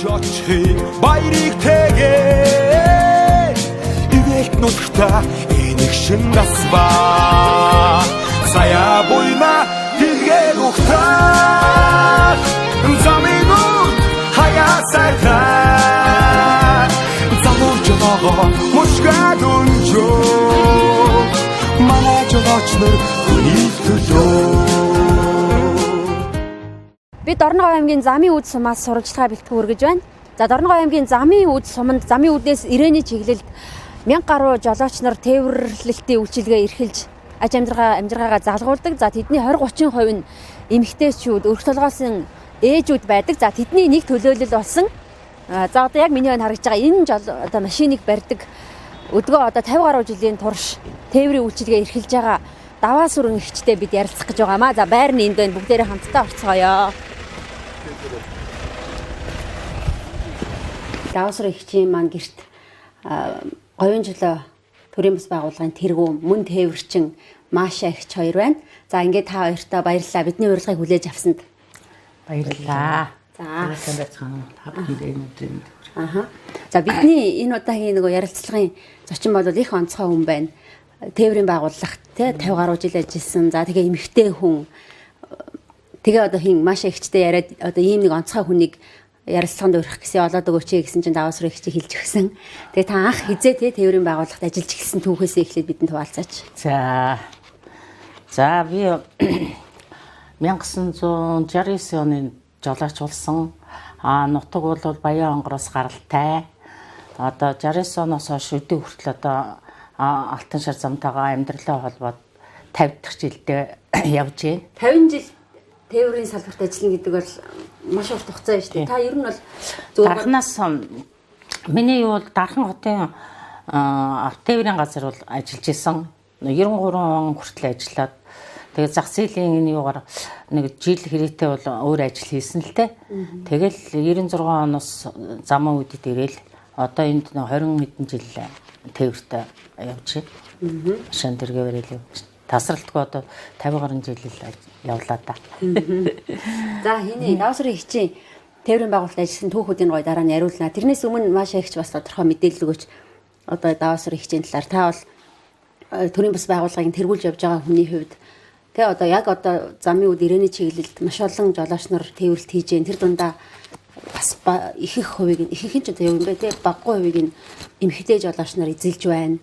очихыг баярыг тэгээ ивэлт нутгата энийг шин насба сая буйна дэлгээр ухтаа заминууд хаясайтаа замуур жолоогоо мушгаад өнжөө манай жолооч нар хүний төлөө. Би Дорногов аймгийн замын үд сумаас сурвалжлага бэлтгэн хүргэж байна. За Дорногов аймгийн замын үд суманд замын үднээс ирээний чиглэлд 1000 гаруй жолооч нар тээвэрлэлтийн үйлчилгээ эрхэлж аж амьдралаагаа залгуулдаг. За тэдний 20-30% нь эмэгтэйчүүд, өрх толгоосон ээжүүд байдаг. За тэдний нэг төлөөлөл болсон. За одоо яг миний харагдж байгаа энэ одоо машиныг барьдаг өдгөө одоо 50 гаруй жилийн турш тээврийн үйлчилгээ эрхэлж байгаа Даваасүрэн ихчтэй бид ярилцах гэж байгаамаа. За байр нь энд байна. Бүгдээрээ хамтдаа орцгоё. Даваасүрэн ихчийн маань гэрт говийн жолоо төрийн бас байгууллагын тэргүүн мөн тээвэрчин Маша ихч хоёр байна. За ингээд та хоёртоо баярлалаа. Бидний урилгыг хүлээж авсанд баярлалаа. За санацгаан хавхинд. За бидний энэ удаагийн нөгөө ярилцлагын зочин бол их онцгой хүн байна. Тээврийн байгууллагт 50 гаруй жил ажилласан. За тэгээ эмэгтэй хүн. Тэгээ одоо хин Маша ихчтэй яриад одоо ийм нэг онцгой хүнийг ярилцлаганд өрөх гэсэн олоод өгөөч гэсэн чинь Даваасүрэн ихчийг хэлж өгсөн. Тэгээ та анх хизээ тээврийн байгууллагт ажиллаж эхэлсэн түүхээсээ эхлээд бидэнд хуваалцаач. За би 1969 оны жолооч болсон. Нутаг бол Баян онгороос гаралтай. Одоо 69 оноос хойш өдөө хүртэл одоо Алтан шар замтайгаа амьдралаа холбоод 50 дахь жилдээ явж байна. 50 жил тээврийн салбарт ажиллана гэдэг бол маш урт хугацаа байна шүү дээ. Та ер нь бол Дарханаас миний бол Дархан хотын тээврийн газар бол ажиллаж исэн. 93 он хүртэл ажиллаад тэгээд зах зээлийн энэ юугаар нэг жил хэрэгтээ бол өөр ажил хийсэн л дээ. Тэгэл 96 оноос замын үдэд ирээл одоо энд 20 хэдэн жил тээвэртээ явж байна. Машин дэргэвэрэл явж. Тасралтгүй одоо 50 гаруй жил явлаа да. За хинэ Даваасүрэн ихчийн тээврийн байгууллагад ажилласан түүхүүдийн гоё дараа нь яриулнаа. Тэрнээс өмнө Маша ихч бас тодорхой мэдээлэл өгөөч. Одоо Даваасүрэн ихчийн талаар та бол төрийн бас байгууллагын тэргүүлж явж байгаа хүний хувьд тэгээ одоо яг одоо замын үд ирээний чиглэлд маш олон жолооч нар тээвэрлэлт хийж гэн тэр дундаа бас ихэнх хувийг ихэнх ч одоо юу юм бэ те баггүй хувийг нь эмэгтэй жолооч нар эзэлж байна.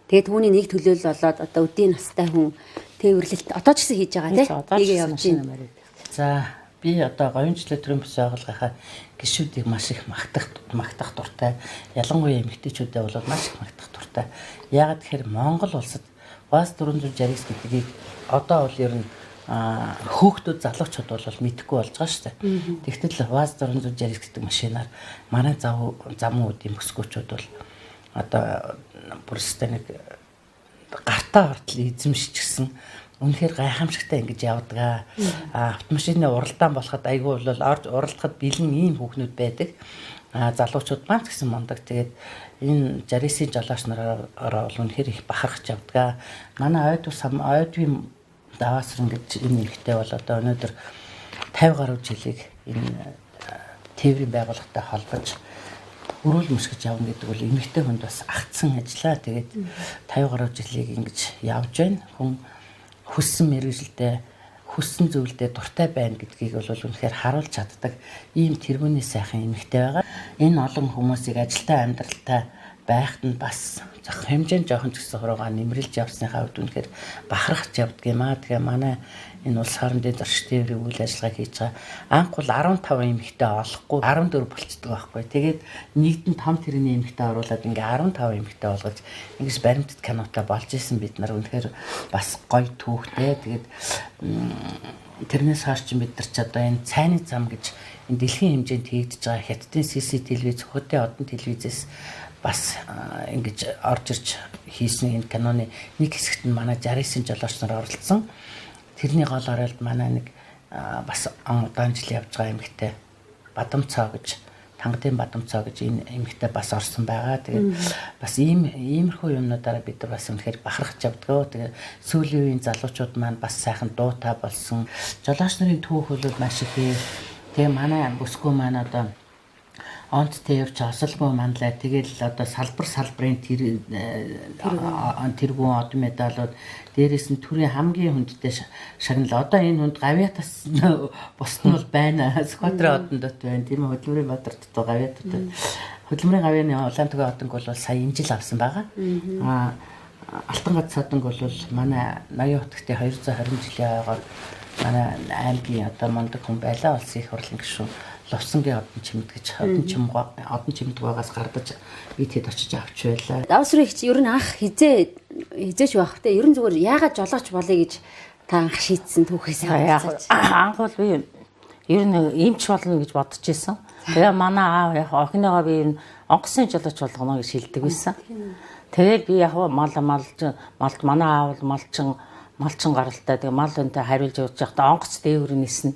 Тэгээд түүний нэг төлөөлөл болоод одоо өдийн настай хүн тээвэрлэлт одоо ч гэсэн хийж байгаа те. Тэгээ явж байна. За би одоо говийн жилийн төрийн бас байгууллагынхаа гишүүдийг маш их магтах дуртай. Ялангуяа эмэгтэйчүүдэд бол маш их магтах дуртай. Яагаад тэгэхээр Монгол улсад ВАЗ 469 гэдгийг одоо бол ер нь хөөхтүүд залуучууд бол мэдэхгүй болж байгаа шүү дээ. Тэгтэл ВАЗ 460 гэдэг машинаар манай замын үдийн бүсгүүчүүд бол одоо бүрстэй нэг гартаа хортол эзэмшчихсэн. Үнэхээр гайхамшигтай ингэж явдаг. Автомашины уралдаан болоход айгүй бол уралдахад бэлэн ийм хүүхнүүд байдаг. Залуучууд маань ч гэсэн мундаг. Тэгээд энэ 69-ийн жолооч нараараа бол үнэхээр их бахархаж явдаг. Манай О.Даваасүрэн Даваасүрэн гэж энэ ихтэй бол одоо өнөөдөр 50 гаруй жилийг энэ тээврийн байгууллагатай холбож өрөөл мөсгөж явна гэдэг бол эмэгтэй хүнд бас агтсан ажиллаа. Тэгээд 50 гаруй жилийг ингэж явж байна. Хүн хүссэн мэргэжилдээ хүссэн зүйлдээ дуртай байна гэдгийг бол үнэхээр харуулж чаддаг ийм тэргүүний сайхан эмэгтэй байгаа. Энэ олон хүмүүсийг ажилтаа амьдралтай байхад нь бас зах хэмжээнд жоохон ч гэсэн хуруугаа нэмрэлж явсныхаа хувьд үнэхээр бахархаж явдаг юм аа. Тэгээ манай энэ улс хоорондын зорчигч тээврийн үйл ажиллагаа хийж байгаа анх бол 15 эмэгтэй олохгүй 14 болцдог байхгүй. Тэгээд нэгдэн том тэрний эмэгтэй оруулаад ингээ 15 эмэгтэй болгож ингэж баримтат кинотой болж исэн бид нар үнэхээр бас гоё түүхтэй. Тэгээд тэрнээс хойш бид нар ч одоо энэ цайны зам гэж энэ дэлхийн хэмжээнд хийгдэж байгаа хятадын CCTV зөвхөдөө одон телевизээс бас ингэж орж ирж хийсэн энэ киноны нэг хэсэгт нь манай 69 жолооч нар оролцсон. Тэрний гол оролт манай нэг бас удаан жил явж байгаа эмэгтэй Бадамцаа гэж Тангадын Бадамцаа гэж энэ эмэгтэй бас орсон байгаа. Тэгээд бас иймэрхүү юмнуудаараа бид нар бас үнэхээр бахархаж явдаг. Тэгээд сүүлийн үеийн залуучууд маань бас сайхан дуутай болсон. Жолооч нарын түүх бол маш их. Тэгээ манай бүсгүй маань одоо онц тээвч осолгүй манлаа тэгэл одоо салбарын тэргүүн од медалууд дээрээс нь төрийн хамгийн хүндтэй шагнал. Одоо энэ хүнд гавьятас бусд нь бол байна. Сквадрын одондот байна. Тийм хөдөлмөрийн бадарт гавьятууд. Хөдөлмөрийн гавьяаны улаан түгээн одонг бол сая энэ жил авсан байгаа. Алтан гац одонг бол манай ноён хотгтын 220 жилийн ойгоор манай аймгийн одоо мондөг хүн байлаа улсын их хурлын гишүүн Лувсангийн одон чимд гэж одон чимдгээс гардаж бид хэд очиж авч байлаа. Даваасүрэн их чи ер нь анх хизээч байх те. Ер нь зүгээр яагаад жолооч болъё гэж та анх шийдсэн түүхээс анх бол би ер нь эмч болно гэж бодож ирсэн. Тэгээ манай аав яг охиныгоо би онгоцны жолооч болгоно гэж шилдэг байсан. Тэгээд би яг манай аав малчин гаралтай тэгээ мал өнтэй хариулж явж байхдаа онгоц дээвэр ниснэ.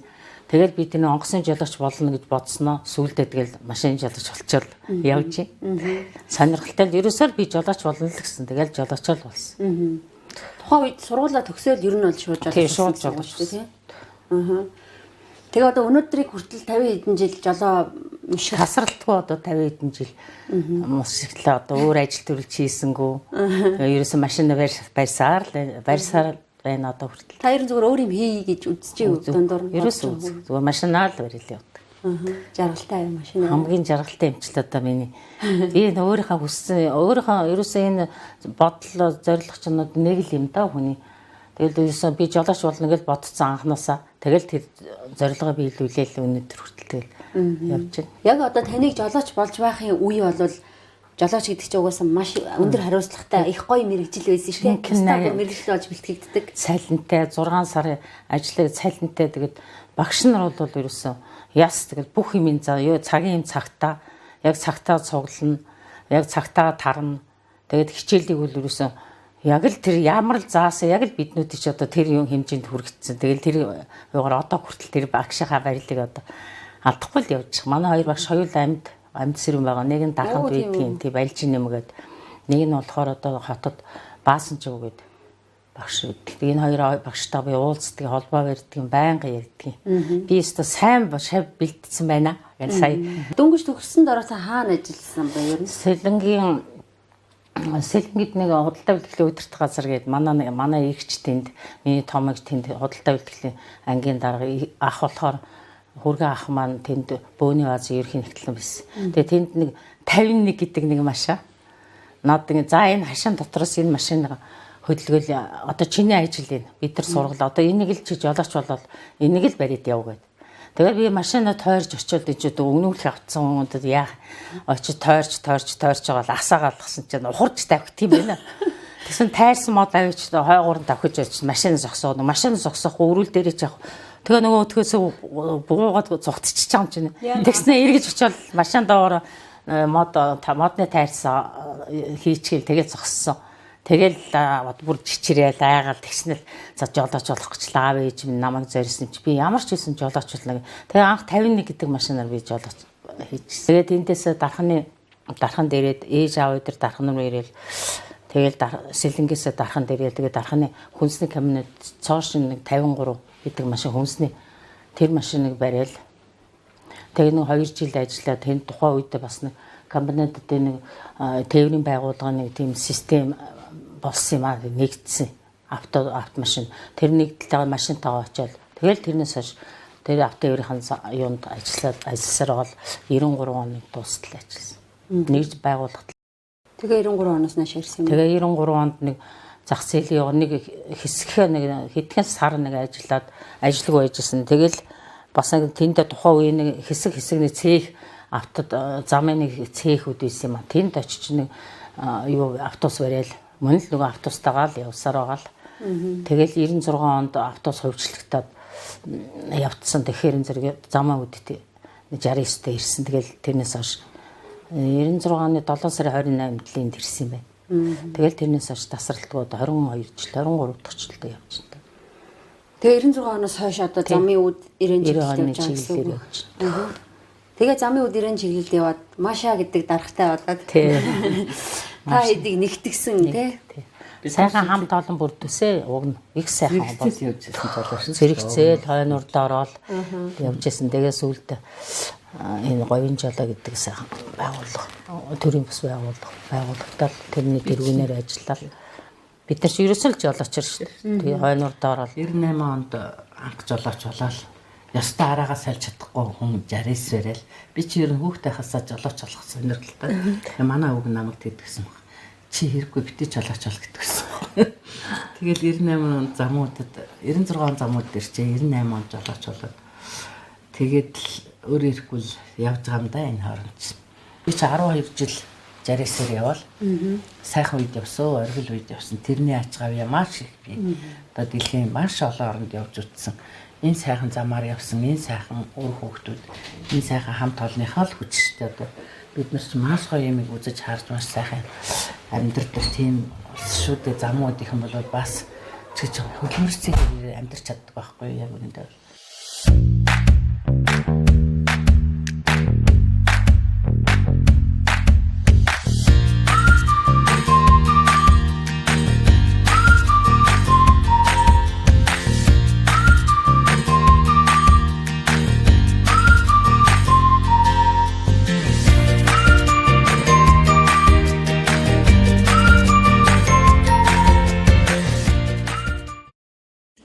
Тэгээд би тэр онгоцны жолооч болно гэж бодсноо сүүлдээ тэгэл машин жолооч болчихвол явж. Сонирхолтой л ерөөсөө би жолооч болно л гэсэн. Тэгэл жолоочол болсон. Тухайн үед сургуулаа төгсөөл ер нь бол шууд жолооч тийм. Тэгээ одоо өнөөдрийг хүртэл 50 хэдэн жил жолоо мушиг тасралтгүй одоо 50 хэдэн жил мушиглаа одоо өөр ажил төрөлж хийсэнгүү. Ерөөсөө машин барьсаар байна одоо хүртэл. Та ер нь зүгээр өөр юм хийе гэж үзчихээ дундуур нь. Ерөөсөө зүгээр машинаа л барил явдаг. Жаргалтай машин. Хамгийн жаргалтай эмчил одоо миний. Би өөрийнхөө хүссэн ерөөсөө энэ бодлоо зорилго ч нэг л юм да хүний. Тэгэл ерөөсөө би жолооч болно гэж бодсон анханасаа. Тэгэл тэр зорилгоо биелүүлээл өнөдөр хүртэл тэгэл явж байна. Яг одоо таныг жолооч болж байхын үе бол жолооч гэдэг чинь угаасаа маш өндөр хариуцлагатай их гоё мэрэгжил байсан шүү дээ. Стаб мэрэгжил болж бэлтгэгддэг. Цалинтай 6 сарын ажлыг цалинтай тэгээд багш нар бол ерөөсөө яс тэгээд бүх юм цагийн цагтаа яг цагтаа цуглана, яг цагтаа тарна. Тэгээд хичээлийг бол ерөөсөө яг л тэр ямар л заасан яг л биднүүд ч одоо тэр юм хэмжээнд хүрэгдсэн. Тэгэл тэр юугаар одоо хүртэл тэр багшийнхаа барилыг одоо алдахгүй л явж. Манай хоёр багш хоёул амьд сэрүүн байгаа. Нэг нь дарханд байдгийн тийм барилжин нэмгээд нэг нь болохоор одоо хотод баасанчиг гээд багш байдаг. Энэ хоёр багштай би уулздаг, холбоо барьдаг, байнга ярьдаг. Би өөртөө сайн шав бэлдсэн байна. Яг сая дөнгөж төгссөн дараа та хаана ажилласан бэ ер нь? Сэлэнгид нэг худалдаа бэлтгэлийн удирдах газар гээд манай эгч тэнд миний том эгч тэнд худалдаа бэлтгэлийн ангийн дарга ах болохоор хүргэн ах маань тэнд бөөний баазын ерхийн нэгтлэн байсан. Тэгээ тэнд нэг 51 гэдэг нэг машаа. Наад ингэ за энэ хашаан дотроос энэ машиныг хөдөлгөөл одоо чиний ажил энэ бид нар сургалаа. Одоо энийг л чи жолооч болоод энийг л бариад яв гэд. Тэгээд би машинаа тойрж очиод ичээд өгнүүлэх авцсан хүмүүдэд яах очиж тойрч байгаа асаагаалгасан чинь ухарч тавих тийм байна. Тэгсэн тайрсан мод авчид хойгуурн давхиж ирж машин зогсоо. Машин зогсоох өрүүл дээрээ ч явах. Тэгээ нөгөө өтгөөс бугуугаад зугтчихж байгаа юм чинь. Тэгснэ эргэж очиод машин доор модны тайрсан хийчихэл тэгээд зогссон. Тэгэл бүр чичрээл айгаал тэгснэл за жолооч болох гэж аав ээж минь намайг зорьсон чи би ямар ч хэлсэн жолооч болно. Тэгээ анх 51 гэдэг машинаар би жолооч хийчихсэн. Тэгээд эндээс дархан дээрээд ээж аав өдр дархан руу ирээл тэгэл сэлэнгээс дархан дээрээ тэгээд дарханы хүнсний кабинет цоошин нэг 53 гэдэг машин хүнсний тэр машиныг бариад тэгээд нэг 2 жил ажиллаад тэнд тухайн үед бас нэг кабинетд нэг тээврийн байгууллагын нэг тийм систем болсон юм аа нэгдсэн автомашин тэр нэгдэлтэй машинтайгаа очиод тэгэл тэрнээс хойш тэр автотээврийн юунд ажилласаар бол 93 оны дуустал ажилласан. Нэгж байгууллагад. Тэгээ 93 оноос нааш ирсэн юм. Тэгээ 93 онд нэг зах зээлийн нэг хэсгийнхээ нэг хэдхэн сар нэг ажиллаг байжсэн. Тэгэл бас нэг тэнд тухайн үеийн нэг хэсэг цех автод замын нэг цехүүд байсан юм а. Тэнд очиж нэг автобус бариад мөн л нөгөө автобустайгаа л явсаар байгаа л. Тэгэл 96 онд автобус хувьчлагдаад явцсан. Тэгэхээр энэ зэрэг замаа үдтэй 69-т ирсэн. Тэгэл тэрнээс хойш 96 оны 7 сарын 28-нд ирсэн юм байна. Тэгэл тэрнээс хойш тасралтгүй 22 жил 23 дахь жилдээ явж байна. Тэгээ 96 оноос хойш одоо замын үд 90 жил явж байгаа гэсэн. Тэгээ замын үд 90 чиглэлд яваад Маша гэдэг даргатай болоод та хэдийг нэгтгсэн тий. Сайхан хамт олон бүрдвэсээ уг их сайхан бол явжсэн жолооч. Зэрэгцээл хойнуурд ороод явжсэн. Тэгээ сүүлдээ энэ говийн жолоо гэдэг сайхан байгууллага, төрийн бас байгууллагатай тэрний тэргүүнээр ажиллаад бид нар ч ерөөсөө л жолоочор шүү дээ. Тэгээ хойнуудаа ороод 98 онд анх жолооч болоод ёстой араагаа сольж чадахгүй хүн 69 барайл. Би чи ер нь хүүхдээ хасаа жолооч болох сонирхолтой. Тэгээ манай өвг намайг тэгдэгсэн баг. Чи хэрэггүй битээ жолооч бол гэдэгсэн. Тэгэл 98 онд замуудад 96 он замууд дээр чи 98 онд жолооч болоод тэгээд өөр ирэхгүй явж байгаа юм да энэ хооронд. Би чи 12 жил 69-ээр явал. Сайхан үед явсан, оргил үед явсан. Тэрний ач гавья маш их би. Одоо дэлхийн маш олон оронд явж утсан. Энэ сайхан замаар явсан, энэ сайхан үр хөвгтүүд, энэ сайхан хамт олонныхоо л хүчтэй одоо бид нар ч маш гоё юмыг үзэж харж маш сайхан амьдрдаг тийм шүү дээ. Замууд их юм бол бас чиж хөдөлмөрцөг амьдрч чаддаг байхгүй яг үүндээ.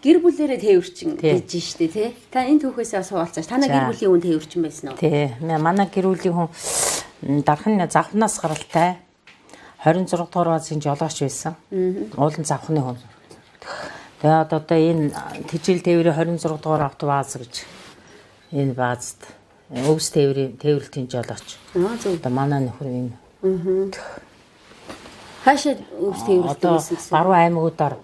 Гэр бүлээрээ тээвэрчин гэж штэ тий. Та энэ түүхээс бас хуваалцаач. Танай гэр бүлийн хүн тээвэрчин байсан уу? Тий. Манай гэр бүлийн хүн дархан завхнаас гаралтай 26 дугаар баазын жолооч байсан. Уулын завхны хүн. Тэгээд одоо энэ Тэжээл Тээврийн 26 дугаар автобаз гэж энэ баазд өвс тээврийн тээвэрлтийн жолооч. Зөв. Одоо манай нөхөр энэ. Хаашаа өвс тээвэрлсэн гэсэн. Баруун аймагуудаар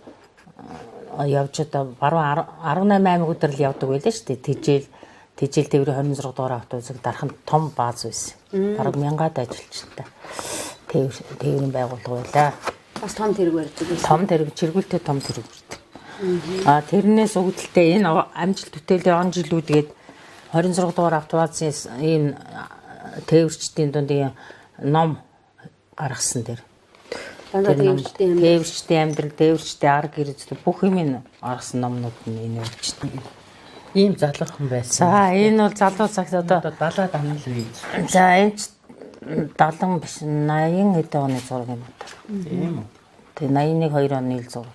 явж одоо баруун 18 аймагуудаар л явдаг байлаа шүү дээ. Тэжээл Тээврийн 26 дугаар автобусыг дархан том бааз байсан. Бараг 1000-аад ажилчтай. Тээврийн байгууллага байлаа. Бас том тэрэг барьдаг байсан. Том тэрэг, чиргүүлтэй том тэрэг барьдаг. Тэрнээс үүдэлтэй энэ амжилт бүтээлийн он жилүүдгээд 26 дугаар автобазын ийм тээвэрчдийн дунд ном гаргасан дээр. Тээвэрчдийн амьдрал, тээвэрчдийн арга гэрэл бүх юм гаргасан номнууд нь энэ өвчтөн. Ийм залуухан байсан. За энэ бол залуу цагт одоо 70-аад оны үе. За энэ 70 биш 80 эд оны зураг юм байна. Тийм үү. Тэгээ 81 2 оны ил зураг.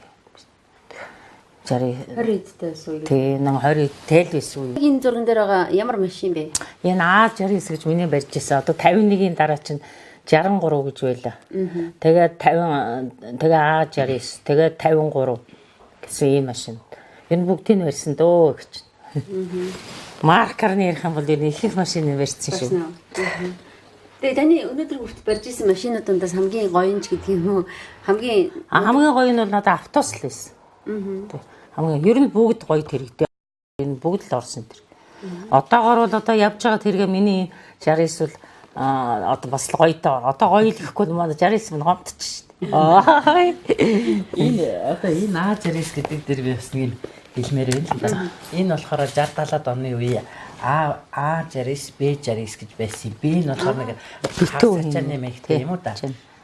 60 20 эдтэй байсан үе. Тийм 20 тэл байсан үе. Энэ зурган дээр байгаа ямар машин бэ? Энэ А69 гэж миний барьж ирсэн. Одоо 51-ийн дараа чинь 63 гэж байлаа. Тэгээд 50 тэгээ А69 тэгээд 53 гэсэн ийм машин. Энэ бүгдийг барьсан дөө гэж. Маркерны ярих юм бол энэ их машин барьсан шүү. Тэгээ таны өнөөдөр хүртэл барьж исэн машинуудаас хамгийн гоёнч гэдэг юм уу? Хамгийн гоё нь бол надад автобус л байсан. Хамгийн ер нь бүгд гоё тэрэгтэй. Энэ бүгд л орсон тэр. Одоогоор бол одоо явж байгаа тэргээ миний 69 бол одоо бас л гоётой. Одоо гоё л ихгүй манай 69 мань гомдчих шүү дээ. Энэ одоо энэ А69 гэдэг дээр би бас нэг хэлмээр байна л да. Энэ болохоор 60-70-аад оны үе А69, Б69 гэж байсан. Б нь болохоор нэг хасчааны мэгтэй юм уу да.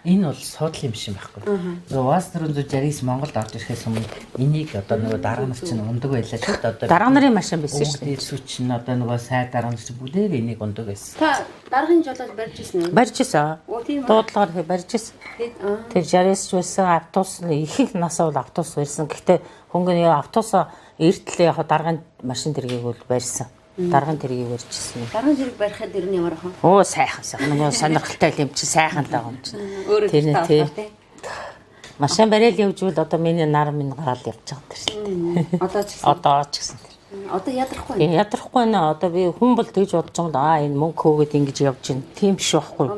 Энэ бол суудлын машин байхгүй. Нөгөө УАЗ-469 Монголд орж ирэхээс өмнө энийг одоо нөгөө дарга нар чинь ундаг байлаа шүү дээ. Одоо дарга нарын машин байсан шүү дээ. Сүч нь одоо нөгөө сайд дарга нар чинь бүгдээр энийг ундаг байсан. Та даргын жолооч барьж ирсэн үү? Барьж ирсэн. Дуудлагаар барьж ирсэн. Тэр 69 байсан автобус их насаа бол автобус барьсан. Гэхдээ хөнгөн автобус эртлээ яг даргын машин тэргийг бол барьсан. Даргын тэргийг барьжсэн. Даргын тэрэг барихад ер нь ямар хаа? Оо сайхан. Нөгөө сонирхолтой юм чи сайхан л байгаа юм чи. Тэр тий. Машин барайл явжвал одоо миний нар минь гараал явж байгаа тэр. Одоо ч гэсэн. Одоо ядрахгүй нэ? Ядрахгүй нэ. Одоо би хүн бол тэгж бодож байгаа энэ мөнгө хөөгд ингэж явж байна. Тийм биш байхгүй.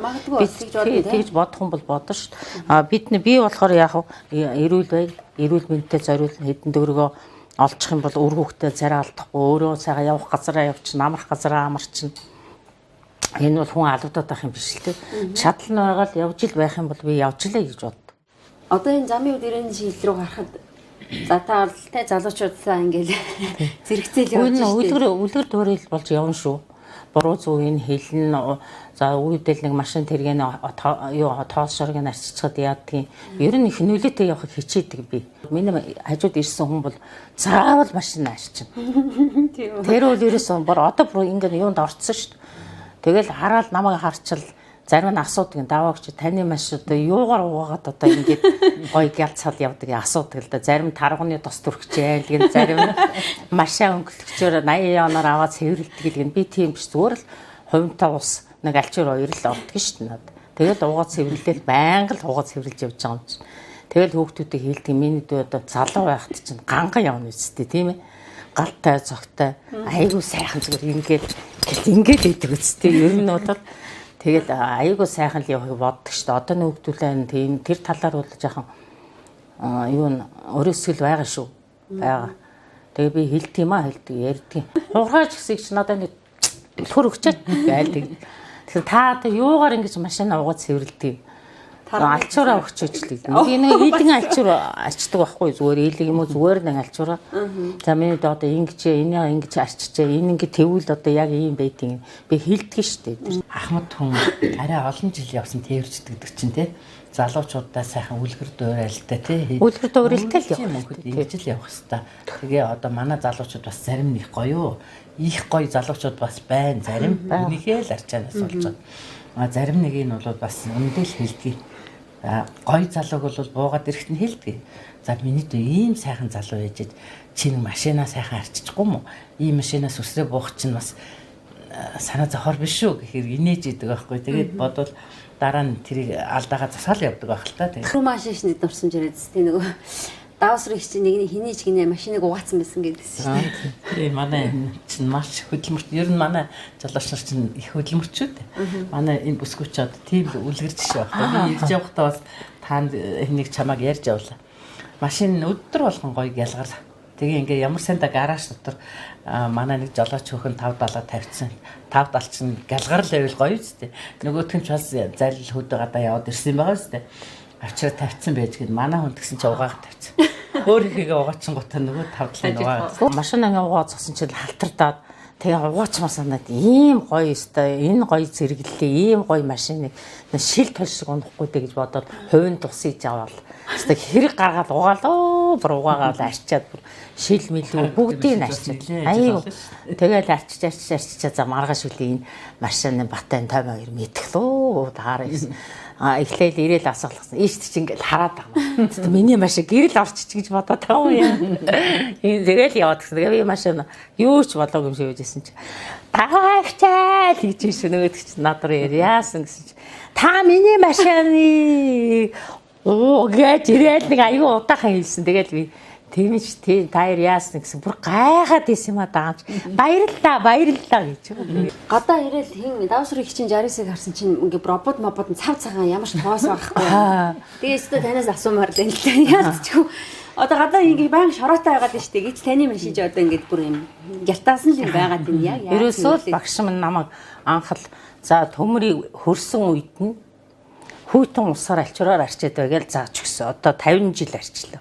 Би тэгж бодох хүн бол бодно шүү дээ. Би болохоор яг эрүүл бай, эрүүл мэндтэй зориулсан хэдэн төгрөгөө олчих юм бол өр хөвгтэй царай алдахгүй өөрөө сайхан явах газараа явчихна, амрах газараа амарчна. Энэ бол хүн алуудаад байх юм биш л дээ. Чадал нь байгаа л явж ил байх юм бол би явж илээ гэж бод. Одоо энэ замын үдэрийн шил рүү гарахад за та оролттой залуучуудаа ингээл зэрэгцээл явж шүү дээ. Үлгэр дуурал болж явна шүү. Буруу зөв энэ хэлнэ. За үедэл нэг машин тэргийн тоос шорыг арчичаад яадгийн. Ер нь их нөлөөтэй явахыг хичээдэг би. Миний хажууд ирсэн хүн бол заавал машин арчина. Тэр бол ерөөсөн одоо бүр ингээд юунд орцсон шүү дээ. Тэгэл хараад намайг харчил зарим нь асуудаг даваагч таны маш одоо юугаар угаагаад одоо ингэж гоё гялцал явдаг асуудаг л да. Зарим тарганы тос төрчихжээ л гэн зарим машаа өнгөлөгчөөр 80 оноор аваад цэвэрлдэг л гэн би тийм биш зүгээр л хувимтаа ус нэг альчуур хоёр л ордог шүү дээ. Тэгэл угаа цэвэрлэл байнга л угаа цэвэрлж явж байгаа юм чинь. Тэгэл хүүхдүүдийг хэлдэг миний дүү одоо залуу байхад чинь ганган явна үсттэй тийм ээ. Галтай зогтой айгуу сайхан зүгээр ингээд идэг үсттэй. Ер нь бол тэгэл айгуу сайхан л явахыг боддог шүү дээ. Одоо нөхдөөлэн тийм тэр талаар бол жоохон юу н өрөөсгөл байгаа шүү. Бага. Тэгээ би хэлдэг юм а хэлдэг ярьдаг. Хуурхаач гэсэн чинь надад нэг хөр өгчээд байлдаг. Тэгэхээр та одоо юугаар ингэж машина угаад цэвэрлдэг. Алчуураа өгчөөжлээ. Нэг хилэн алчуур арчдаг байхгүй зүгээр ийлэг юм уу зүгээр нэг алчуураа. За миний одоо ингэж энийг ингэж арчижээ. Энэ ингэ тэгвэл одоо яг ийм байдгийг би хэлдэг шүү дээ. Ахмад хүн арай олон жил явсан тээвэрчдэг чинь тий. Залуучуудаа сайхан үлгэр дуурайлтаа тий. Үлгэр дуурайлтаа л явах. Тэгж л явах хэвээр. Тэгээ одоо манай залуучууд бас зарим нэг гоё. Их гоё залуучууд бас байна. Зарим үнийхээ л арчаанаас болж байгаа. Зарим нэг нь бол бас өндөл хэлдэг. Гоё залууг бол буугаад ирэхэд нь хэлдэг. За миний дөө ийм сайхан залуу ээжэд чи нэг машинаа сайхан арччихгүй юм уу? Ийм машинаас үсрээ буух чинь бас санаа зовхоор биш шүү гэхээр инээж идэг байхгүй. Тэгээд бодвол дараа нь тэрийг алдаага засаал явдаг байх л та. Тэгээд машинш нэг дурсан жирээдс тийм нөгөө Даваасүрэн чинь нэг хинийч гинэ машиныг угаацсан байсан гэдэгс шүү дээ. Тийм манай чинь маш хөдөлмөрт ер нь манай жолооч нар чинь их хөдөлмөрчүүд. Манай энэ бүсгүүчүүд тийм үлгэр жишээ багтаа. Би ирж явахдаа бас таанд энийг чамааг ярьж явлаа. Машин өдөр болгон гоё ялгар. Тэгээ ингээ ямар санда гараж дотор манай нэг жолооч хөхөн 570 тавьчихсан. 570 чинь галгар л байвал гоё үстэй. Нөгөөх нь ч бас залил хөдөө гадаа яваад ирсэн байгаа үстэй. Авчраа тавьчихсан байж гээд манай хүн гэсэн чи угаах тавьчихсан. Өөр ихийгээ угаачин гутаа нөгөө 570 угаа. Машинаа угаа зогсон чинь халтардаад тэгээ угаачмаас надад ийм гоё өстой энэ гоё зэрэглэлээ ийм гоё машиныг шил толшиг унахгүй дээ гэж бодоод хувийн тусыг аваад өстой хэрэг гаргаад угаалаа бүр угаагаад арчаад бүр шил мэлүү бүгдийг нь арчаад аюу тэгээл арчиж за маргааш үли энэ машины батайн 52 мэдэглөө таараа гэсэн. Эхлээл ирээл асуулгасан. Ийшт чи ингээл хараад байгаа. Миний машин гэрэл орчиж гэж бодоод байгаа юм. Тэгэл яваад гисэн. Тэгээ би машин юу ч болоогүй юм шиг байжсэн чи. Таагчаал гэж ийш нөгөөд чи надад яасан гэсэн чи. Та миний машиныг гэж ирээл нэг аюу удаахан хэлсэн. Тэгэл би тэмч тий таяр яасан гэсэн бүр гайхаад исэн юм а даамж баярлалаа гэж. Гадаа ирээл хин Даваасүрэн чинь 69-ыг харсан чинь ингээ робот мобот цав цагаан ямар ч тоос байхгүй. Тэгээ өстө танаас асуумаар байна л та. Яалтчгүй. Одоо гадаа ингээ баян шороотой байгаад нь штэ гэж таны машинж одоо ингээ бүр юм гялтаасан л юм байгаад юм яг. Ерөөсөө багш минь намайг анхал за төмрийг хөрсөн үед нь хүйтэн усаар альчураар арчаад байгаад зааж өгсөн. Одоо 50 жил арчлаа.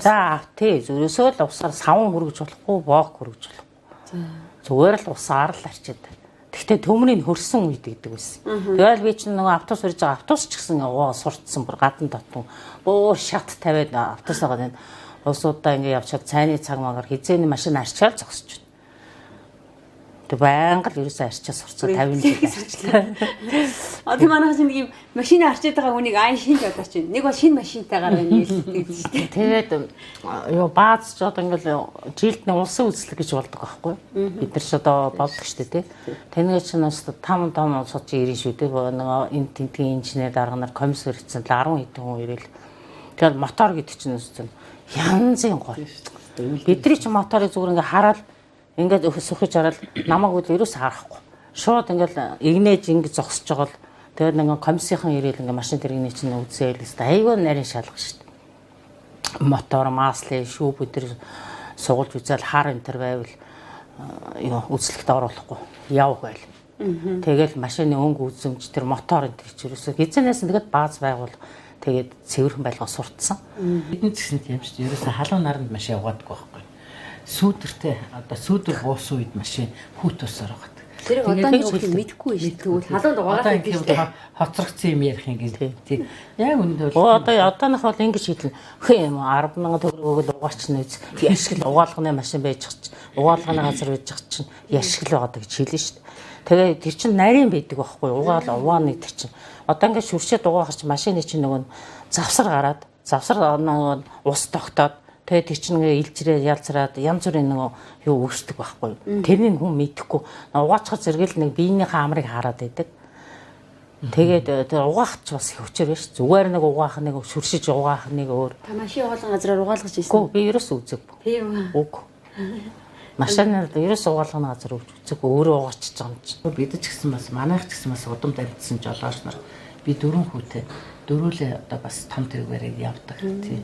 За тий ерөөсөө л усаар савн хөргөж болохгүй боог хөргөж болохгүй. Зүгээр л усаар л арчаад. Гэхдээ төмрийг хөрсөн үед гэдэг байсан. Тэгэл би чинь нөгөө автобус урьж байгаа автобус ч гэсэн уу сурцсан бүр гадна дотн бөө шат тавиад автобусаа гад усуудаа ингэ явчаад цайны цаг магаар хизээний машин арчаал зогсож байна. Баянга л ерөөсөө арчаа сурцсан 50 жил арчлаа. Одоо манайх чинь нэг юм машин арчаад байгаа хүнийг айн шинж бодооч байна. Нэг бол шинэ машинтайгаар байна гэдэг шүү дээ. Тэгээд ёо бааз ч одоо ингээл жилд нэг улсын үзлэг гэж болдог байхгүй. Бид нар ч одоо болдог шүү дээ тий. Тэнийг чинь бас том улсууд чи ирэн шүү дээ. Нэг энэ тентгийн инженер дарга нар комиссар хийсэн 10 хэдэн хүн ирэл. Тэгээд мотор гэдэг чинь янзын гоё. Бидний ч моторыг зүгээр ингээ хараад ингээд өсөхөж хараад намайг үл ерөөс харахгүй. Шууд ингээд игнэж ингээд зогсож байгаа л тэгээд нэг комиссийнхан ирээл ингээд машин тэрэгний чинь үзээл хэвээр айгүй нарийн шалгах шүү дээ. Мотор, маслын, шүүб өдр сугалж үзэл хар энтер байвал юу үзлэгт оруулахгүй явах байл. Тэгэл машины өнгө үзэмж тэр мотор энтер ч ерөөсөө гизэнээс тэгээд бааз байгуул тэгээд цэвэрхэн байлгаа суртсан. Бидний гэсэн тийм шүү дээ. Ерөөсөө халуун наранд машин яваадаггүй байхгүй. Сүүдэртэй одоо сүүдэр буусан үед машин хүүт усаар байгаа. Тэр одоо нэг юм мэдэхгүй шүү. Тэгвэл халуун дугаараа гэж хоцрогдсон юм ярих юм гээл тий. Яг үндэ бол одооных бол ингэж хэлнэ. Хөө юм 10,000 төгрөг өгөл угаарч нэз. Яшгил угаалганы машин байж чиж. Угаалганы газар байж чиж чинь яшгил байгаа гэж хэлнэ шүү. Тэгээ тэр чинь нарийн байдаг байхгүй угааны тэр чинь. Одоо ингээд шүршээд угаахч машины чинь нөгөө завсар гараад завсар нөгөө ус тогтоод тэгээ тэр чинь ингээ илжрээ ялцраад янз бүрийн нөгөө юу үүсдэг байхгүй. Тэрнийг хүн мэдэхгүй. Угаачхад зэрэгэл нэг биенийхээ амрыг хараад байдаг. Тэгээд угаахч бас их хүчээр биш. Зүгээр нэг угаах нэг шүршиж угаах нэг өөр. Та машин угаалган газраар угаалгаж ирсэн. Үгүй би ерөөс үзээгүй. Тийм үү. Үгүй. Машинаар ерөөс угаалганы газар үзээгүй өөрөө угаачиж байгаа юм чинь. Бид ч гэсэн бас манайх ч гэсэн бас удам дамжсан жолооч нар би 4 хүүтэй дөрүүлээ одоо бас том тэргээрээ явдаг тийм.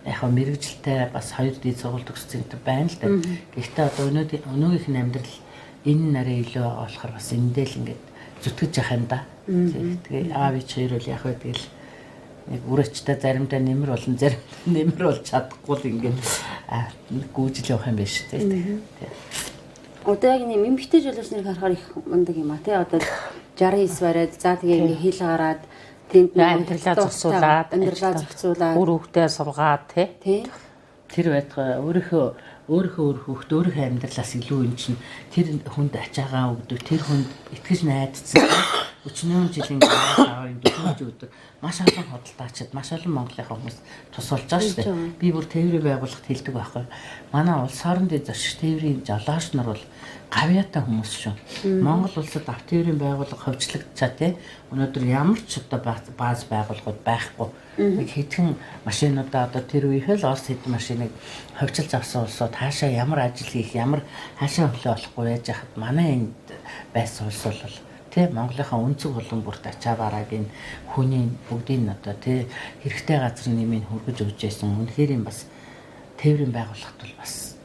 Яг мэрэгжилтэй бас 2 дэд сургууль төгссөн гэдэг байна л да. Гэхдээ одоо өнөөгийнх нь амьдрал энэ нарийн илүү байгаа болохоор бас эндээ л ингээд зүтгэж явах юм да. Тэгээ аав ич хоёр бол яг тэгэл нэг үрээчтэй заримдаа нэмэр болон заримдаа нэмэр болж чадахгүй л ингээд гүйжил явах юм байна шүү дээ. Одоо яг нэг эмэгтэй жолооч нарыг харахаар их мундаг юм а тий. Одоо 69 бариад за тэгээ ингээд хил гараад тэнд амьдралаа зохицуулаад үр хөвгтөө сургаад тий. Тэр байтга өөрийнхөө хөвгт өөрийнхөө амьдралаас илүү юм чинь тэр хүнд ачаагаа өгдөг тэр хүнд итгэж найдсан өчнөө жилийн аваад өгдөг маш олон хөдөлтаачид маш олон Монголынхаа хүмүүс тус болж байгаа шүү дээ. Би бүр тээврийн байгууллагт хэлдэг байхгүй. Манай улс орондын зочид тээврийн жолооч нар бол гавьяатай хүмүүс шүү. Монгол улсад авто тээврийн байгууллага хөгжлөгдчихаа тий. Өнөөдөр ямар ч одоо бааз байгууллагууд байхгүй. Нэг хэдхэн машинуудаа одоо тэр үеийнхээ л орс хэдэн машиныг хөвчилж авсан улсууд хаашаа ямар ажил хийх, ямар хаашаа хөлөө болохгүй яаж яхад манай энд байсан улс бол тий Монголынхаа өнцөг болон бүрт ачаа бараагийн хүний бүгдийн одоо тий хэрэгтэй газар нэмийг хөргөж өгч байсан. Үнэхээр юм бас тээврийн байгууллагт бол бас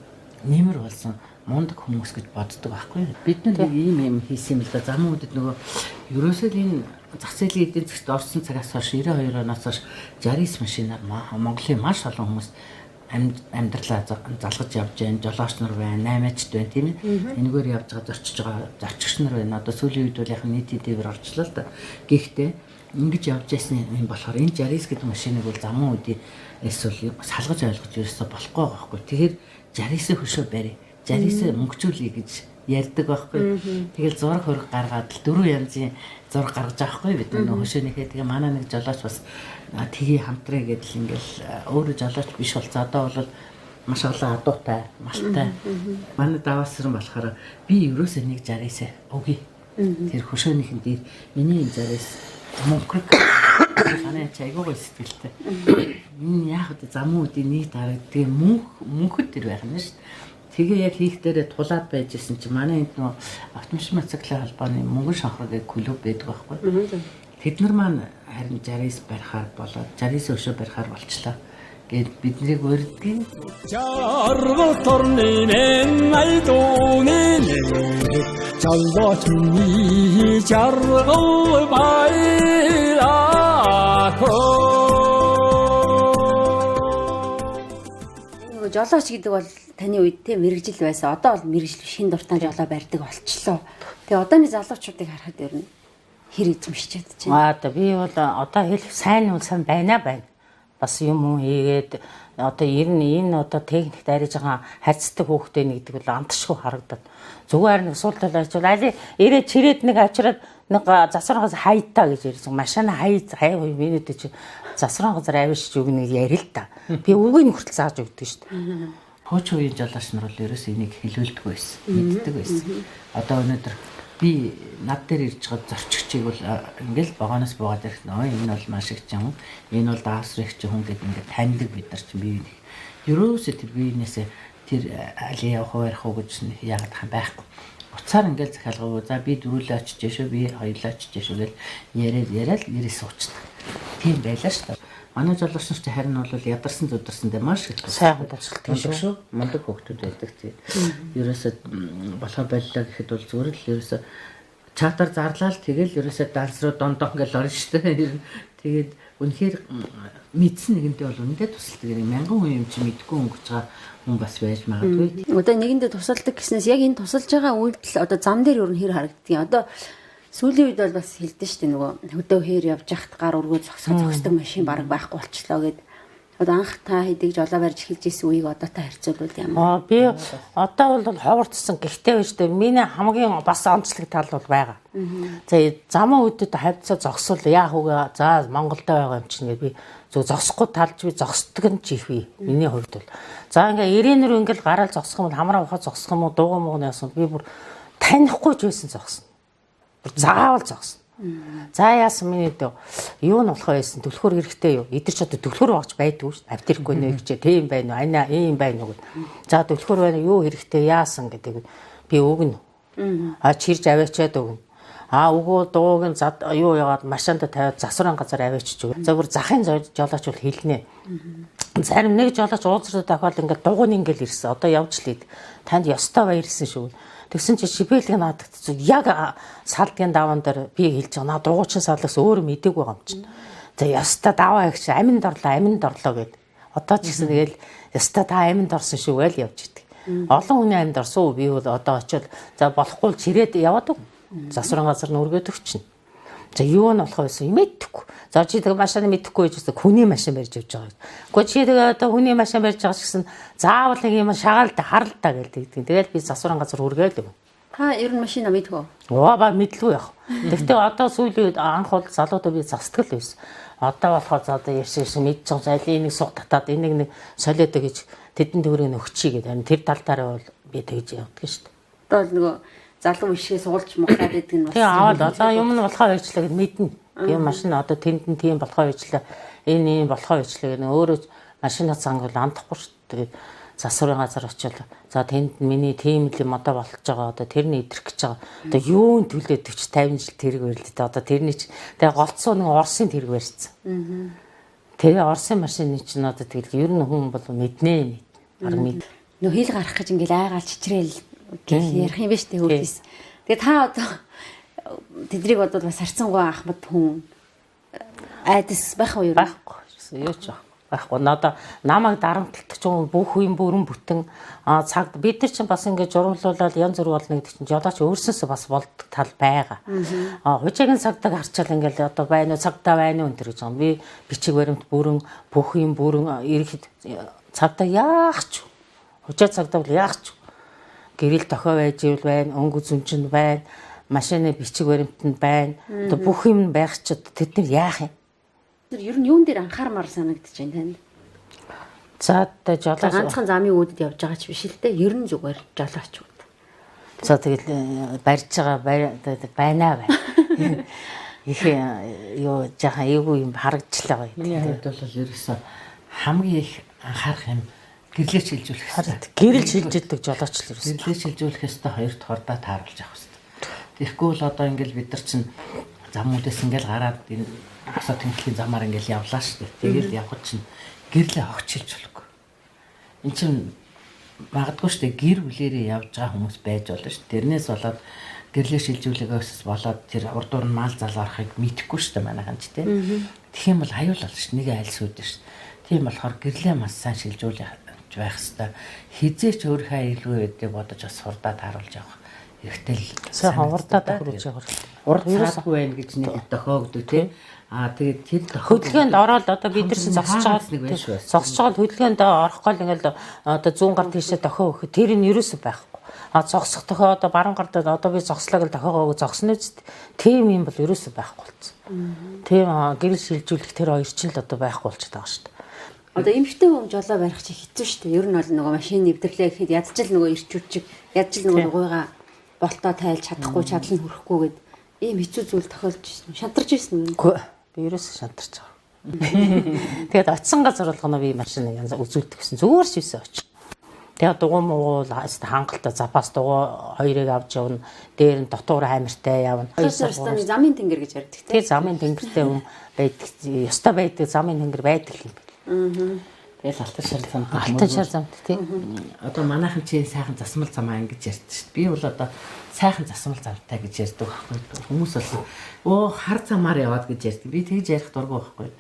нэмэр болсон мундаг хүмүүс гэж боддог байхгүй. Бид нэг ийм хийсэн юм л да. Зам үүдэд нөгөө ерөөсөө энэ зах зээлийн эдийн засгт орсон цагаас хойш 92 оноос хойш 69 машинаар Монголын маш олон хүмүүс амьдралаа залгаж явж байна. Жолооч нар байна, 8-ачд байна тийм ээ. Энэгээр явж байгаа зорчиж байгаа зорчигч нар байна. Одоо сүүлийн үед бол яг нийтийн тээвэр орчлоо л да. Гэхдээ ингэж явж байсан юм болохоор энэ 69 гэдэг машиныг бол замун үдийн эсвэл салгаж ойлгож ерөөсөө болохгүй байгаа байхгүй. Тэгэхээр 69 хөшөө барь. 69 мөнгөчүүлье гэж ярьдаг байхгүй. Тэгэл зураг хөрөг гаргаад л 4 янзын зураг гаргаж байгаа байхгүй бид нөө хөшөөнийхээ. Тэгээ манай нэг жолооч бас тгий хамтраа гэдэл ингээл өөрөө жолооч биш болцоо одоо бол маш олон адуутай, малтай. Манай Даваасүрэн болохоор би ерөөсөө нэг 69 өгье. Тэр хөшөөнийхэн дээр миний энэ 69 мөнгөрг манай чайгуугаа сэтгэлтэй. Энэ яг одоо замун үдийн нийт аваад тэгээ мөнхөд тэр байх нь шүү дээ. Тэгээ яг хийх дээрээ тулаад байж исэн чи манай энд нөө автомобиль мотоциклын холбооны мөнгөн шанхраг гэх клуб байдаг байхгүй. Тэд нар маань харин 69 барихаар болоод 69 өшөө барихаар болчлаа. Гэт биднийг урдгийн жаргал торны нэн айдууны жолоочны жаргал баялаа. Жолооч гэдэг бол таны үед те мэрэгжил байсан. Одоо бол мэрэгжил шин дуртай жолоо барьдаг болчлоо. Тэгээ одооны залуучуудыг харахад ер нь хэр эзэмшчихэд чинь. Одоо би бол одоо хэлэх сайн байна. Бас юм хийгээд одоо ер нь энэ одоо техникт ариж байгаа хайцдаг хөөхтэй нэгдэг бол амтшгүй харагдаад. Зүгээр нэг сул талаа ажил али ирээд чирээд нэг авчираад нэг засваргаас хайтаа гэж ярьсан. Машина хай минут чи засварган газар авиш өгнө гэж ярил л та. Би үгийг хүртэл зааж өгдөг шүү дээ. Хууч үеийн жолооч нар бол ерөөс энийг хэлүүлдэг байсан, мэддэг байсан. Одоо өнөөдөр би над дээр ирж байгаа зорчигчийг бол ингээл богоноос буугаад ирэх нөө энэ бол маш их чинь энэ бол Даваасүрэн хүн гэдэг ингээд таньдаг бид нар чинь бие ерөөсөө тэр биенээсээ тэр али явах байх уу гэж яагаад хаа байхгүй. Уцаар ингээл захиалгав. За би дөрүлээ очиж шүү, би хоёулаа очиж шүү гэл яриад ирээс уучдаг. Тийм байлаа шүү дээ. Манай жолооч нар ч харин бол ядарсан зүдэрсэндээ маш их сайхан тасгалдаг шүү. Мундаг хөвгтүүд байдаг тийм. Ерөөсөө болохоор боллоо гэхэд бол зүгээр л ерөөсөө чатар зарлал тэгэл ерөөсөө данс руу дондоо ингээл орно шүү дээ. Тэгээд үнэхээр мэдсэн нэгэнтэй бол үнэндээ тусалдаг. Мянган хүн юм чи мэдгүй өнгөж байгаа хүн бас байж магадгүй. Одоо нэгэндээ тусалдаг гэснээс яг энэ тусалж байгаа үйлдэл одоо зам дээр өөр хэр харагддгийг. Одоо сүүлийн үед бол бас хэлдэж штэ нөгөө хөдөө хээр явж яхад гар өргөө зогсдог машин бараг байхгүй болчлоо гэд. Одоо анх та хэдийг жолоо барьж эхэлж исэн үеийг одоо та харьцуулбал ямар? Би одоо бол ховорцсон. Гэхдээ үстэй миний хамгийн бас онцлог тал бол байгаа. За замын үедэд хавцаа зогсвол яах вэ? За Монголд байгаа юм чинь би зөв зогсохгүй талж би зогсдог нь чих би. Миний хувьд бол. За ингээ ирээнэр ингээл гараал зогсох юм бол хамраа ухаа зогсох юм уу дууган муугны яасан би бүр танихгүй ч байсан зогсно. Заавал зогсно. За яасан миний дөө юу нь болох байсан түлхөр хэрэгтэй юу эдэр ч одоо түлхөр багч байдгүй шүү автерхгүй нэ гэж тийм байна уу анаа ийм байна уу за түлхөр байна юу хэрэгтэй яасан гэдэг би өгнө чирж аваачаад өгнө өгөө дууг нь юу яагаад машинд тавиад засварын газар аваачиж өгнө за бүр захын жолооч бол хэлнэ зарим нэг жолооч уулзруу тохиол ингээд дугуйн ингээл ирсэн одоо явж лээд танд ёстой баярсан шүү тэгсэн чи шибэлэг наадагт яг салдгийн даван дээр би хэлж байгаа. Дугуйчин салгаас өөр мэдээг байгаа юм чинь. За яста даваа их чи аминд орлоо гэд. Одоо ч гэсэн тэгэл яста та аминд орсон шүү гээл явж идэг. Олон хүний аминд орсон би бол одоо очиод за болохгүй чирээд яваад үг. Засварын газар нүргээд өгчин. За юу нь болох байсан юм мэдэхгүй. За чи тэг машин мэдэхгүй гэж үсэг хүний машин барьж явж байгаа. Гэхдээ чи тэг одоо хүний машин барьж байгаа гэсэн заавал нэг юм шагаалда харалтаа гэлдэг. Тэгэл би засварын газар үргээл. Та ер нь машина мэдгүй. Ба мэдлгүй яах. Гэхдээ одоо сүүлийн анх бол залуудаа би застгал байсан. Одоо болохоор за одоо ярьсан мэдж байгаа зайлын нэг суг татаад энийг нэг солиодо гэж тэдэн төгрөгийг өгчий гэдэг. Тэр талдаараа бол би тэгж явдаг шүү дээ. Одоо нөгөө залуу ишгээ суулж мухаад байдаг нь бас. Тэгээ аваад одоо юм нь болохоо байжлаа гэд мэднэ. Тийм машин одоо тэнд нь тийм болохоо байжлаа. Энэ ийм болохоо байжлаа гэх нь өөрөө машина цангал амдахгүй шүү дээ. Засварын газар очил. За тэнд миний тийм л юм одоо болж байгаа. Одоо тэрний идрэх гэж байгаа. Одоо юун төлөөд 40 50 жил тэрэг барьлаа. Одоо тэрний ч тэгээ голцоо нэг Оросын тэрэг барьсан. Тэгээ Оросын машины чинь одоо тэгэл ер нь хүн бол мэднэ. Бараг мэд. Нөө хил гарах гэж ингээл айгаал чичрээл ярих юм биш үү хөөс. Тэгээ та одоо тэдрийг бодвол бас харцангуй Ахмад хүн айдас байх уу юу? Байхгүй. Юу ч байхгүй. Надаа намайг дарамтлагч бүх үеийн бүрэн бүтэн цагт бид нар чинь бас ингэж журамлуулаад янз бүр болно гэдэг чинь жолооч өөрсөөсөө бас болдог тал байгаа. Хужаагийн цагтаа харчаал ингээл одоо байна уу цагтаа байна уу энэ гэж байгаа. Би бичиг баримт бүрэн бүх юм бүрэн ирэхэд цагтаа яах ч хужаа цагтаа бол яах ч гэрэл тохио байж ивэл байна, өнгө зүнчин байна, машины бичиг баримтанд байна. Одоо бүх юм байх ч тэд нар яах юм? Тэр ер нь юун дээр анхаармаар санагдаж байна танд? За одоо жолооч ганцхан замын үүдд явж байгаа ч биш л дээ. Ер нь зүгээр жолоочуд. За тэгэл барьж байгаа байна. Их юу жаахан эйгүү юм харагдлаа гоё. Миний хувьд бол ерөөсөө хамгийн их анхаарах юм гэрлэж шилжүүлэх хэрэгтэй. Гэрэл шилжүүлдэг жолооч л ерөөсөө. Гэрлэж шилжүүлэх ёстой хоёрт хордоо тааруулж авах хэрэгтэй. Тэгэхгүй бол одоо ингээл бид нар чинь замуудаас ингээл гараад энэ асаа тэмдэглэлийн замаар ингээл явлаа шүү дээ. Тэгэл явхад чинь гэрлээ огч шилжүүлэхгүй. Энд чинь магадгүй шүү дээ гэр бүлэрээ явж байгаа хүмүүс байж болно шүү. Тэрнээс болоод гэрлээ шилжүүлэгээс болоод тэр урдуур нь мал залгарахыг мэдэхгүй шүү дээ манайхан ч тийм. Тэгэх юм бол аюул болно шүү. Нэг айл сүйдэн шүү. Тийм болохоор гэрлээ маш сайн шилжүүлэх байх хэвээр хизээч өөрийнхөө илүү гэдэг бодож бас хурдаа тааруулж явах хэрэгтэй л сайн хурдаа тааруулж явах. Урд цаадгүй байх гэж нэг дохиогддог тийм. Тэгээд тэр хөдөлгөөнд ороод одоо бид нар зогсож байгаа хөдөлгөөнд орохгүй л ингээл одоо 100 гар тийшээ дохио өгөх тэр нь ерөөсөө байхгүй. Зогсох дохио одоо баруун гартад одоо би зогслоо гэж дохиогоо зогсно үст. Тийм юм бол ерөөсөө байхгүй болсон. Тийм гэрэл шилжүүлэх тэр хоёр ч л одоо байхгүй болчиход байгаа шүү дээ. Одоо эмэгтэй хүн жолоо барих чи хэцүү шүү дээ. Ер нь бол нөгөө машин нэвтрлээ гэхэд ядчил нөгөө ирчүүчиг ядчил нөгөө гуйгаа болтоо тайлж чадахгүй чадал нь хүрэхгүй гэд ийм хэцүү зүйл тохиолж ирсэн. Шантарч ирсэн юм. Үгүй. Би ерөөсөө шантарч байгаа. Тэгээд очисон газар болгоно би машин янз үзүүлдэг гэсэн. Зүгээр ч ийсэн очив. Тэгээд дугуй муу хангалттай запас дугуй хоёрыг авч явна. Дээр нь дотуур амиртай явна. Замын тэнгэр гэж ярьдаг тийм. Тэгээд замын тэнгэртэй юм байдаг. Ёстой байдаг замын тэнгэр байдаг юм байна. Тэгээд алтан шар замд тийм. Одоо манайхан чинь сайхан засмал замаа ингэж ярьдаг шүү дээ. Би бол одоо сайхан засмал замтай гэж ярьдаг байхгүй. Хүмүүс бол хар замаар яваад гэж ярьдаг. Би тэгж ярих дургүй байхгүй.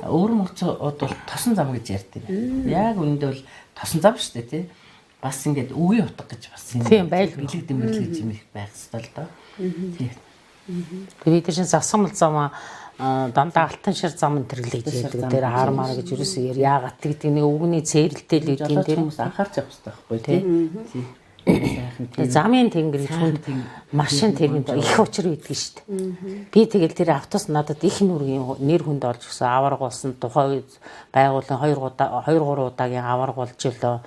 Өөр монголчууд бол тосон зам гэж ярьдаг. Яг үүндээ бол тосон зам шүү дээ тийм. Бас ингээд үе утга гэж бас юм. Тийм байл бэлэг дэмэрлэг гэж юм их байх ёстой л доо. Тийм. Тэгээд тийм засгамал зам дандаа алтан шир зам нэрлэж байдаг. Тэр хаармаар гэж юусэн яагаад гэдэг нэг өвгний цээрэлтэй л үдийн дээр хүмүүс анхаарч явах хэрэгтэй байхгүй тий. Замын тэнгэр хүнд машин тэнгэр их учир үйдэг шүү дээ. Би тэгэл тэр автобус надад их нүргийн нэр хүнд олж өгсөн аварга болсон тухай байгуулан 2 3 удаагийн аварга болж өглөө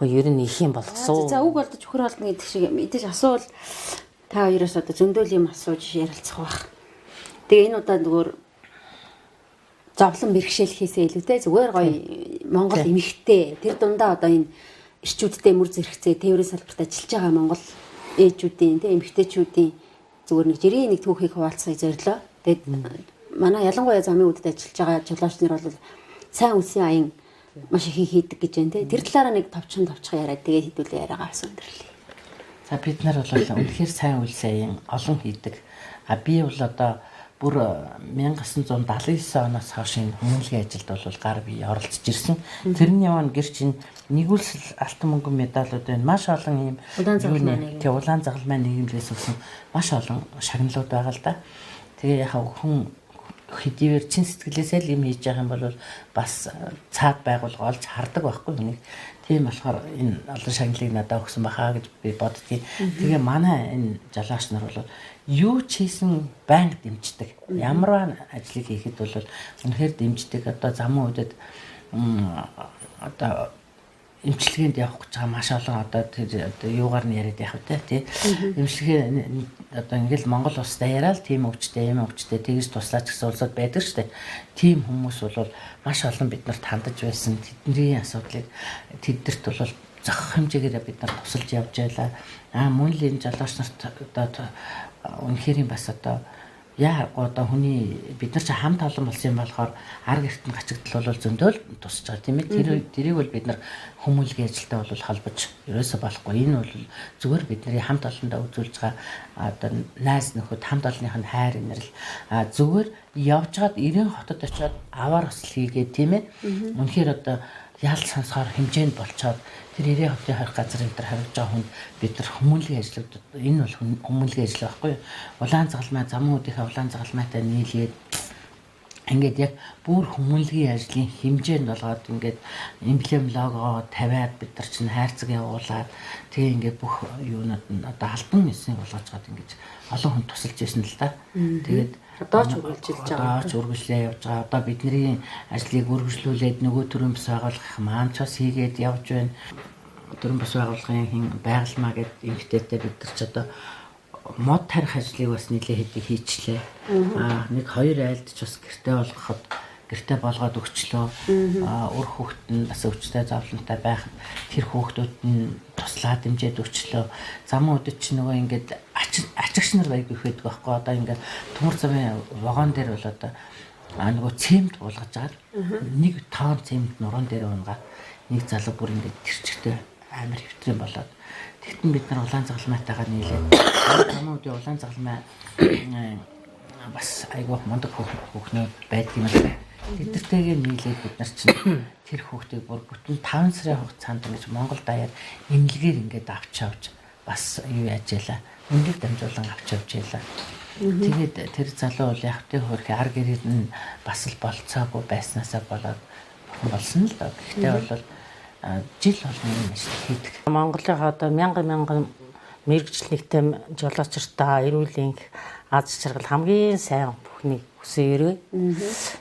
ер нь их юм болгосон. За үг болдож өхөр олдно гэдэг шиг мэдээж асуул та хоёроос одоо зөндөөл юм асууж ярилцах байх. Тэгээ энэ удаа зүгээр зовлон бэрхшээлхээсээ илүүтэй зүгээр гоё Монгол эмэгтэй тэр дундаа одоо энэ ирчүүдтэй мөр зэрэгцээ тээврийн салбарт ажиллаж байгаа Монгол ээжүүдийн эмэгтэйчүүдийн зүгээр нэг жирийн нэг түүхийг хуваалцахыг зорилоо. Тэгээд манай ялангуяа замын үдэд ажиллаж байгаа жолооч нар бол сайн үлсийн аян маш их хийдэг гэж байна. Тэр талаараа нэг товчхон яриад тэгээд хэдүүлээ яриагаа авсан өндөрлөө. За бид нар бол үнэхээр сайн үлсийн аян олон хийдэг. Би бол одоо бүр 1979 оноос хойш энэ хүмүүнлэгийн ажилд бол гар бие оролцож ирсэн. Тэрний явна гэр чинь нэгүүлсэл алтан мөнгөн медалууд байна. Маш олон ийм улаан загалмай нийгэмлээс өгсөн маш олон шагналууд байгаа л да. Тэгээ яхаа хүн хэдийгээр чин сэтгэлээсээ л юм хийж байгаа юм бол бас цаад байгуулга олж хардаг байхгүй хүнийг. Тийм болохоор энэ олон шагналыг надад өгсөн бахаа гэж би боддгийг. Тэгээ манай энэ жолооч нар бол юу ч хийсэн байнга дэмждэг. Ямар ажлыг хийхэд бол үнэхээр дэмждэг. Одоо замын үдэд одоо эмчилгээнд явах гэж байгаа маш олон одоо тэр юугаар нь яриад явах тий. Эмчилгээ одоо ингээл Монгол улсад яриад тийм өвчтэй юм өвчтэй тэгж туслаач гэсэн улсууд байдаг шүү дээ. Тийм хүмүүс бол маш олон биднэрт хандаж байсан. Тэдний асуудлыг тэднэрт бол зохих хэмжээгээр бид нар тусалж явж байлаа. Мөн л энэ жолооч нарт одоо үнэхээр бас одоо одоо хүний бид нар ч хамт олон болсон юм болохоор ар гэрт нь гачигдал бол зөндөөл тусч байгаа тийм ээ. Тэрийг бол бид нар хүмүүнлэгийн ажилтай бол холбож ерөөсө болохгүй. Энэ бол зүгээр бидний хамт олондоо үзүүлж байгаа одоо найз нөхөд хамт олонных нь хайр инэрл зүгээр явжгаад 90 хотод очиод аваар осол хийгээд тийм ээ. Үнэхээр одоо ял сонсохоор хэмжээнд болцоод тэр 90 хотын харих газар энэ төр харагдж байгаа хүнд бид нар хүмүүнлэгийн ажлууд энэ бол хүмүүнлэгийн ажил байхгүй юу? Улаан загалмай замын үдийнхээ улаан загалмайтай нийлээд ингээд яг бүр хүмүүнлэгийн ажлын хэмжээнд болгоод ингээд эмблем лого тавиад бид нар чинь хайрцаг явуулаад тэгээ ингээд бүх юунууд нь одоо альбан эснийг болгож гад ингээд олон хүн тусалж ирсэн л да. Тэгээд одоо ч үргэлжилж байгаа. Одоо ч үргэлжлээ явж байгаа. Одоо бидний ажлыг үргэлжлүүлээд нөгөө төрийн бас байгуулах маань ч бас хийгээд явж байна. Төрийн бас байгууллагын байгалмаа гэдэг эмгтээтэй бид нар ч одоо мод тарих ажлыг бас нэлээд хэдий хийчлээ. Нэг 2 айлд ч бас гэртээ болгоод өгчлөө. Өр хүүхэд нь бас өвчтэй зовлонтой байхад тэр хүүхдүүд нь туслаа дэмжиж өгчлөө. Замын үдэд ч нөгөө ингээд ачигч нар байг их байдаг байхгүй. Одоо ингээд төмөр замын вагон дээр бол одоо нөгөө цемент буулгаж агаад нэг тон цемент нуруунд дээр унгаад нэг залуу бүр ингээд тэрчгтэй амар хэвтрэн болоод тэгтэн бид нар улаан загалмайтайгаар нийлээд замын үдийн улаан загалмай бас айгүй мундаг хүүхнүүд байдаг юм байна. Тэдэртэйгээ нийлээд бид нар чинь тэр хүүхдийг бүр бүтэн 5 сарын хугацаанд ингэж Монгол даяар эмнэлгээр ингээд авч бас юу яаж яла үнэлэг дамжуулан авч явж яла. Тэгээд тэр залуу бол яг тэ хөрх ар гэрээр нь бас л болцоогүй байснаасаа болоод болсон л доо. Гэхдээ бол жил болгоно юм ажил хийдэг. Монголын одоо мянган мэрэгчлэгтэй жолоочртаа эрүүлийн аз жаргал хамгийн сайн бүхний хүсэн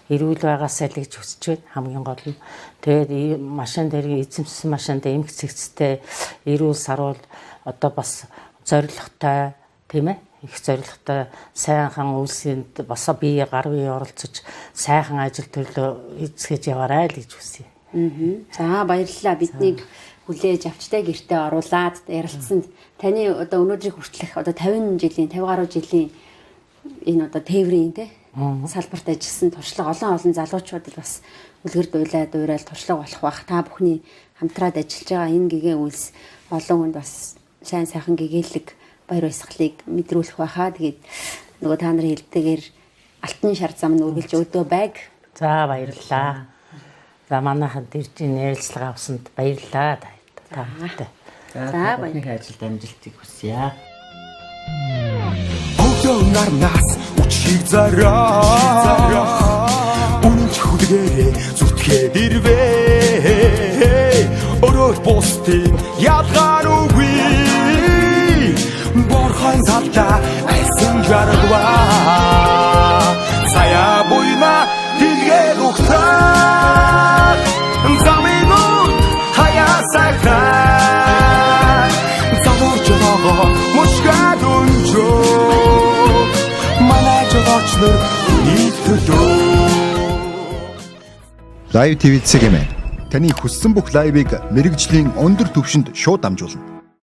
эрүүл байгаасаа л гэж хүсэж байна хамгийн гол нь. Тэгээд машин дээр эзэмсэн машинд эмх цэгцтэй эрүүл саруул одоо бас зоригтой тийм ээ их зоригтой сайхан үйлсэнд бас бие гар бие оролцож сайхан ажил төрлөө эзгэж яваарай л гэж хүсье. За баярлалаа биднийг хүлээж авчтай гэртээ оруулаад ярилцсанд таны одоо өнөөдрийг хүртэлх одоо 50 жилийн 50 гаруй жилийн энэ одоо тээврийн те салбарт ажилласан туршлага олон залуучуудад бас үлгэр дуурайд туршлага болох бах та бүхний хамтраад ажиллаж байгаа энэ гэгэн үйлс олон хүнд бас сайн сайхан гэгээлэг баяр баясгалыг мэдрүүлэх байхаа. Тэгээд нөгөө та нарын хэлдгээр алтан шар зам нь үргэлж өдөө байг. За баярлалаа. За манайхан дэржийн ярилцлага авсанд баярлалаа та бүхэнд. За баярны ажилд амжилтыг хүсье. өглөө нарнаас үчиг зараа үнэнч хүлгээрээ зүтгээд ирвээ өрөөр бусдын ялгаар үгүй борхон талдаа айсан жаргаваа сая буйна дэлгээр ухтаа заминууд хаясагтаа замурж байгаа мушгад өнжөө манай жолооч нар нийтлөө Лайв ТV цэгэм таны хүссэн бүх лайвыг мэрэгжлийн өндөр түвшинд шууд дамжуулна.